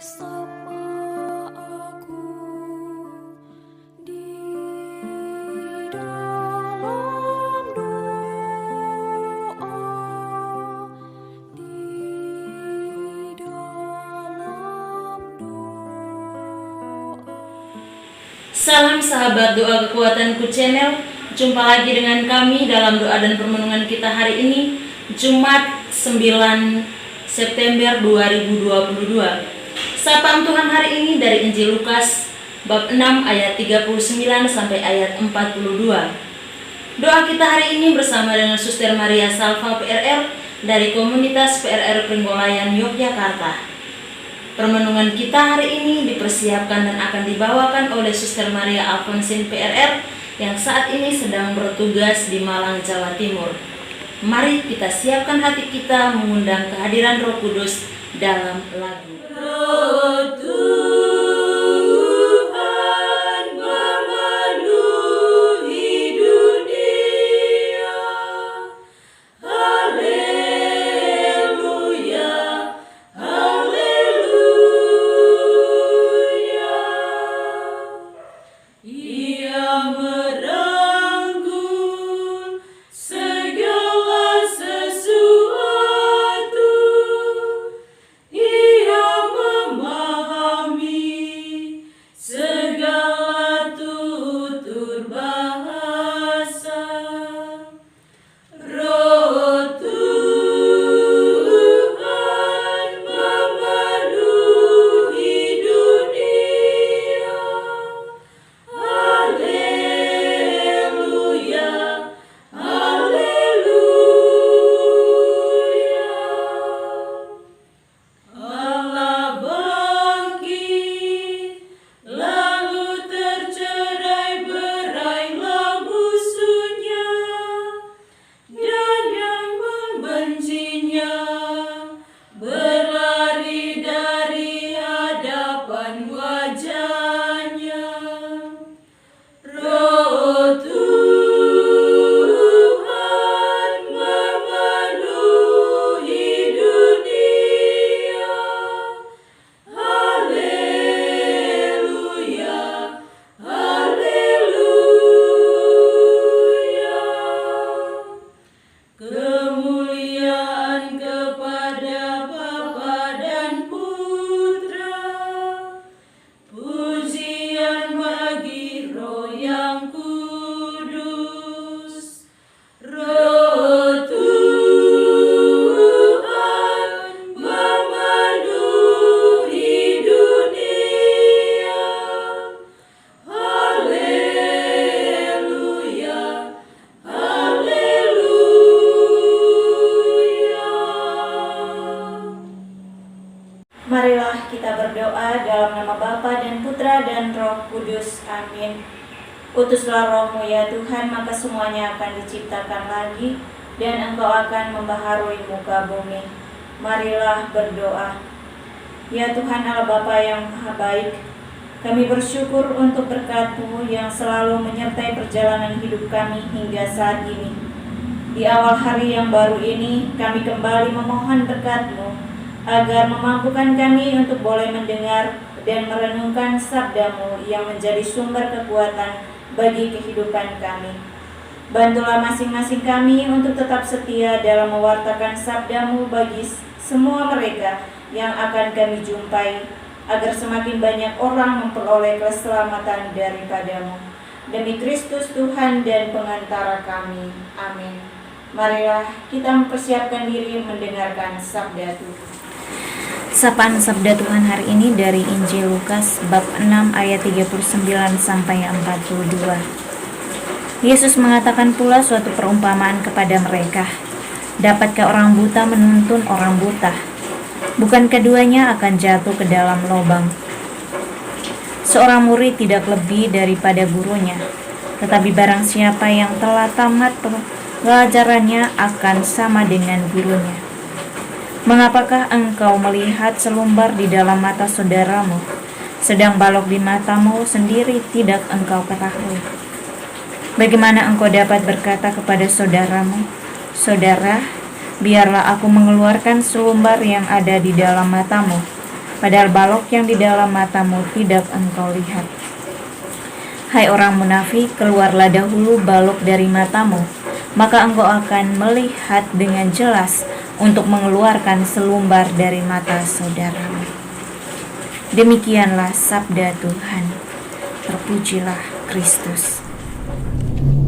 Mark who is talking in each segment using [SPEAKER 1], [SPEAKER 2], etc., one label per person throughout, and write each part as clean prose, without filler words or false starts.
[SPEAKER 1] bersama aku di dalam doa, di dalam doa.
[SPEAKER 2] Salam sahabat doa kekuatanku channel. Jumpa lagi dengan kami dalam doa dan permenungan kita hari ini, Jumat 9 September 2022. Sapaan Tuhan hari ini dari Injil Lukas bab 6 ayat 39 sampai ayat 42. Doa kita hari ini bersama dengan Suster Maria Salva PRR dari komunitas PRR Penggolayan Yogyakarta. Permenungan kita hari ini dipersiapkan dan akan dibawakan oleh Suster Maria Alfonsin PRR yang saat ini sedang bertugas di Malang, Jawa Timur. Mari kita siapkan hati kita mengundang kehadiran Roh Kudus dalam lagu. Roh Tuhan memenuhi dunia. Haleluya, haleluya. Ia merangkul segala sesuatu. Ia memahami segala tutur bahasa. Roh Tuhan memenuhi dunia. Haleluya, haleluya. Allah bangkit, lalu tercerai-berailah musuhnya, dan yang membencinya berlari dari hadapan wajahnya. Roh Tuhan memenuhi dunia. Haleluya, haleluya. Kemuliaan kepada Bapa dan Putra, pujian bagi Roh yang kudus. Roh Tuhan memenuhi dunia. Haleluya, haleluya.
[SPEAKER 3] Marilah kita berdoa dalam nama Bapa dan Putra dan Roh Kudus. Amin. Utuslah Roh-Mu ya Tuhan, maka semuanya akan diciptakan lagi, dan Engkau akan membaharui muka bumi. Marilah berdoa. Ya Tuhan Allah Bapa yang Maha Baik, kami bersyukur untuk berkat-Mu yang selalu menyertai perjalanan hidup kami hingga saat ini. Di awal hari yang baru ini, kami kembali memohon berkat-Mu agar memampukan kami untuk boleh mendengar dan merenungkan sabda-Mu yang menjadi sumber kekuatan bagi kehidupan kami. Bantulah masing-masing kami untuk tetap setia dalam mewartakan sabda-Mu bagi semua mereka yang akan kami jumpai, agar semakin banyak orang memperoleh keselamatan daripada-Mu. Demi Kristus Tuhan dan pengantara kami. Amin. Marilah kita mempersiapkan diri mendengarkan sabda Tuhan. Sapaan sabda Tuhan hari ini dari Injil Lukas bab 6 ayat 39 sampai 42. Yesus mengatakan pula suatu perumpamaan kepada mereka. Dapatkah orang buta menuntun orang buta? Bukan keduanya akan jatuh ke dalam lubang? Seorang murid tidak lebih daripada gurunya, tetapi barang siapa yang telah tamat pelajarannya akan sama dengan gurunya. Mengapakah engkau melihat selumbar di dalam mata saudaramu, sedang balok di matamu sendiri tidak engkau ketahui? Bagaimana engkau dapat berkata kepada saudaramu, "Saudara, biarlah aku mengeluarkan selumbar yang ada di dalam matamu," padahal balok yang di dalam matamu tidak engkau lihat. Hai orang munafik, keluarlah dahulu balok dari matamu, maka engkau akan melihat dengan jelas untuk mengeluarkan selumbar dari mata saudaramu. Demikianlah sabda Tuhan. Terpujilah Kristus.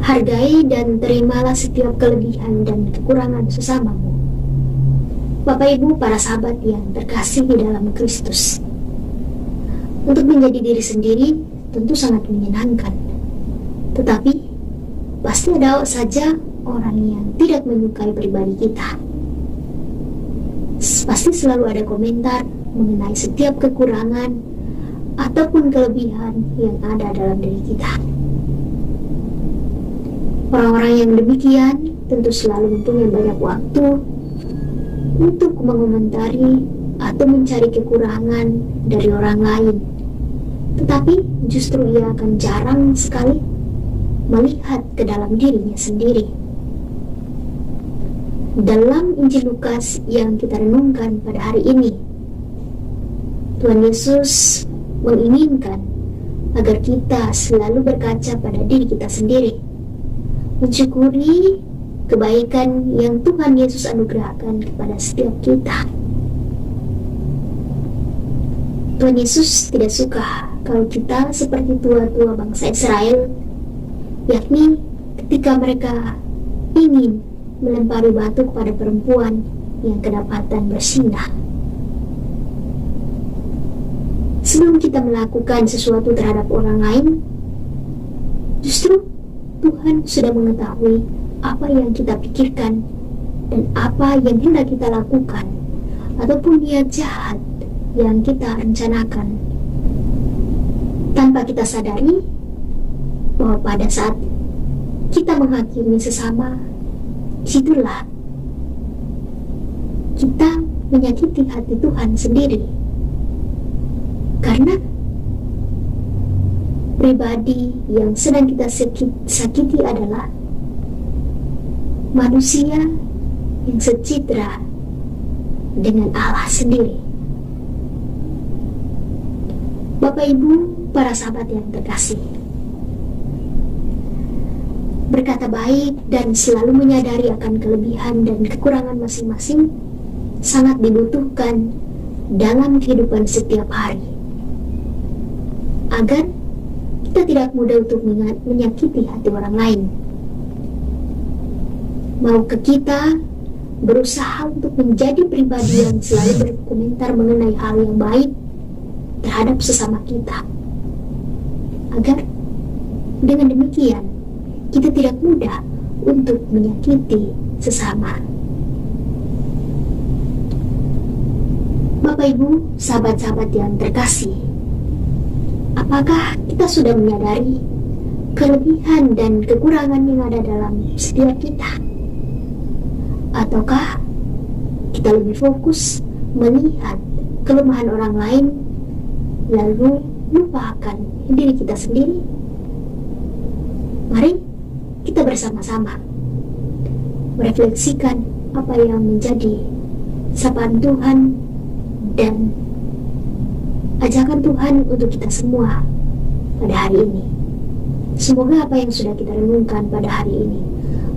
[SPEAKER 4] Hargai dan terimalah setiap kelebihan dan kekurangan sesamamu. Bapak Ibu, para sahabat yang terkasih di dalam Kristus. Untuk menjadi diri sendiri tentu sangat menyenangkan. Tetapi pasti ada saja orang yang tidak menyukai pribadi kita. Pasti selalu ada komentar mengenai setiap kekurangan ataupun kelebihan yang ada dalam diri kita. Orang-orang yang demikian tentu selalu mempunyai banyak waktu untuk mengomentari atau mencari kekurangan dari orang lain. Tetapi justru ia akan jarang sekali melihat ke dalam dirinya sendiri. Dalam Injil Lukas yang kita renungkan pada hari ini, Tuhan Yesus menginginkan agar kita selalu berkaca pada diri kita sendiri, mensyukuri kebaikan yang Tuhan Yesus anugerahkan kepada setiap kita. Tuhan Yesus tidak suka kalau kita seperti tua-tua bangsa Israel, yakni ketika mereka ingin melempari batu kepada perempuan yang kedapatan bersinah. Sebelum kita melakukan sesuatu terhadap orang lain, justru Tuhan sudah mengetahui apa yang kita pikirkan dan apa yang hendak kita lakukan, ataupun niat jahat yang kita rencanakan, tanpa kita sadari bahwa pada saat kita menghakimi sesama, disitulah kita menyakiti hati Tuhan sendiri. Karena pribadi yang sedang kita sakiti adalah manusia yang secitra dengan Allah sendiri. Bapak Ibu, para sahabat yang terkasih, berkata baik dan selalu menyadari akan kelebihan dan kekurangan masing-masing sangat dibutuhkan dalam kehidupan setiap hari, agar kita tidak mudah untuk menyakiti hati orang lain. Maukah kita berusaha untuk menjadi pribadi yang selalu berkomentar mengenai hal yang baik terhadap sesama kita, agar dengan demikian kita tidak mudah untuk menyakiti sesama. Bapak Ibu, sahabat-sahabat yang terkasih, apakah kita sudah menyadari kelebihan dan kekurangan yang ada dalam setiap kita? Ataukah kita lebih fokus melihat kelemahan orang lain lalu lupakan diri kita sendiri? Mari kita bersama-sama merefleksikan apa yang menjadi sapaan Tuhan dan ajakan Tuhan untuk kita semua pada hari ini. Semoga apa yang sudah kita renungkan pada hari ini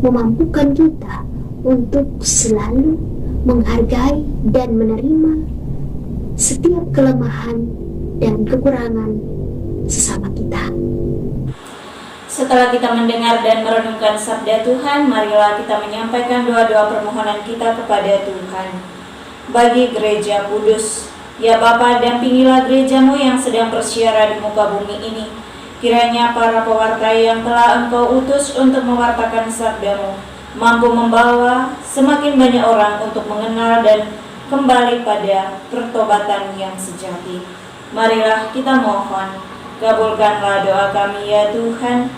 [SPEAKER 4] memampukan kita untuk selalu menghargai dan menerima setiap kelemahan dan kekurangan sesama kita.
[SPEAKER 3] Setelah kita mendengar dan merenungkan sabda Tuhan, marilah kita menyampaikan doa-doa permohonan kita kepada Tuhan. Bagi gereja kudus, ya Bapa, dampingilah gerejamu yang sedang bersiara di muka bumi ini. Kiranya para pewarta yang telah Engkau utus untuk mewartakan sabdamu mampu membawa semakin banyak orang untuk mengenal dan kembali pada pertobatan yang sejati. Marilah kita mohon, kabulkanlah doa kami ya Tuhan.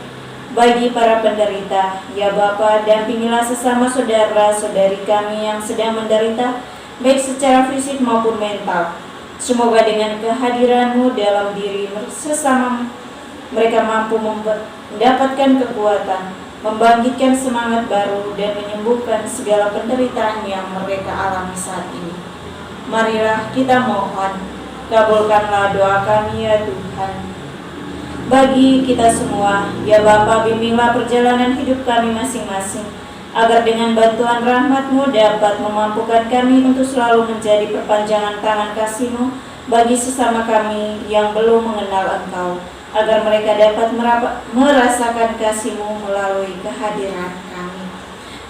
[SPEAKER 3] Bagi para penderita, ya Bapa, dampingilah sesama saudara-saudari kami yang sedang menderita, baik secara fisik maupun mental. Semoga dengan kehadiran-Mu dalam diri sesama mereka mampu mendapatkan kekuatan, membangkitkan semangat baru, dan menyembuhkan segala penderitaan yang mereka alami saat ini. Marilah kita mohon, kabulkanlah doa kami ya Tuhan. Bagi kita semua, ya Bapa, bimbinglah perjalanan hidup kami masing-masing, agar dengan bantuan rahmat-Mu dapat memampukan kami untuk selalu menjadi perpanjangan tangan kasih-Mu bagi sesama kami yang belum mengenal Engkau, agar mereka dapat merasakan kasih-Mu melalui kehadiran kami.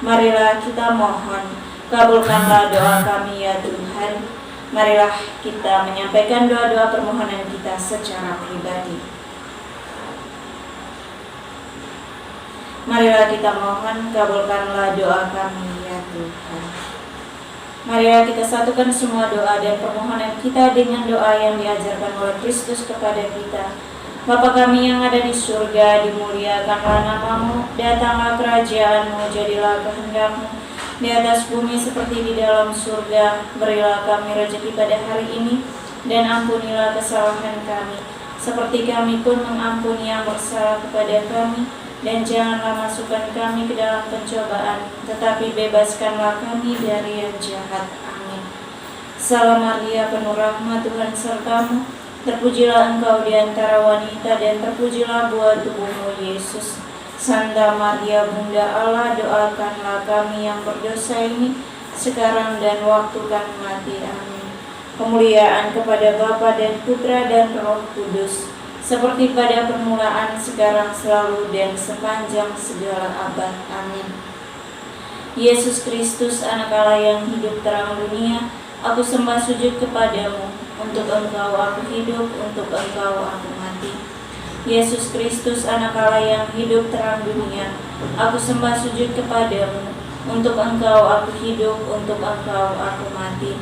[SPEAKER 3] Marilah kita mohon, kabulkanlah doa kami ya Tuhan. Marilah kita menyampaikan doa-doa permohonan kita secara pribadi. Marilah kita mohon, kabulkanlah doa kami ya Tuhan. Marilah kita satukan semua doa dan permohonan kita dengan doa yang diajarkan oleh Kristus kepada kita. Bapa kami yang ada di surga, dimuliakanlah nama-Mu, datanglah kerajaan-Mu, jadilah kehendak-Mu di atas bumi seperti di dalam surga. Berilah kami rezeki pada hari ini, dan ampunilah kesalahan kami, seperti kami pun mengampuni yang bersalah kepada kami. Dan janganlah masukkan kami ke dalam pencobaan, tetapi bebaskanlah kami dari yang jahat. Amin. Salam Maria, penuh rahmat, Tuhan sertamu. Terpujilah engkau di antara wanita, dan terpujilah buah tubuhmu, Yesus. Santa Maria, Bunda Allah, doakanlah kami yang berdosa ini, sekarang dan waktu kami mati. Amin. Kemuliaan kepada Bapa dan Putra dan Roh Kudus, seperti pada permulaan, sekarang, selalu, dan sepanjang segala abad. Amin. Yesus Kristus, Anak Allah yang hidup terang dunia, aku sembah sujud kepadamu. Untuk Engkau aku hidup, untuk Engkau aku mati. Yesus Kristus, Anak Allah yang hidup terang dunia, aku sembah sujud kepadamu. Untuk Engkau aku hidup, untuk Engkau aku mati.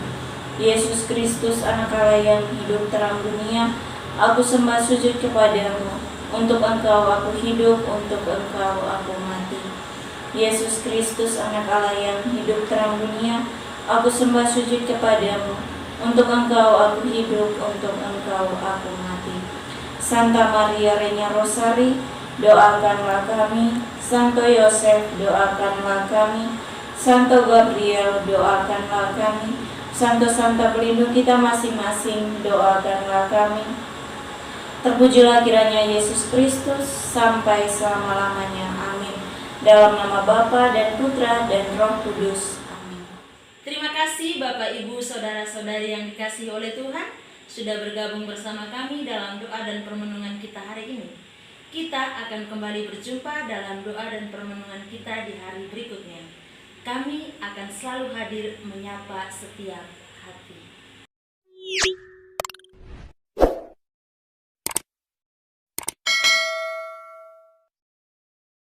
[SPEAKER 3] Yesus Kristus, Anak Allah yang hidup terang dunia, aku sembah sujud kepadamu. Untuk Engkau aku hidup, untuk Engkau aku mati. Yesus Kristus, Anak Allah yang hidup terang dunia, aku sembah sujud kepadamu. Untuk Engkau aku hidup, untuk Engkau aku mati. Santa Maria Reina Rosari, doakanlah kami. Santo Yosef, doakanlah kami. Santo Gabriel, doakanlah kami. Santo-santa pelindung kita masing-masing, doakanlah kami. Terpujilah kiranya Yesus Kristus sampai selama-lamanya. Amin. Dalam nama Bapa dan Putra dan Roh Kudus. Amin.
[SPEAKER 2] Terima kasih Bapak, Ibu, Saudara-saudari yang dikasihi oleh Tuhan, sudah bergabung bersama kami dalam doa dan permenungan kita hari ini. Kita akan kembali berjumpa dalam doa dan permenungan kita di hari berikutnya. Kami akan selalu hadir menyapa setiap hati.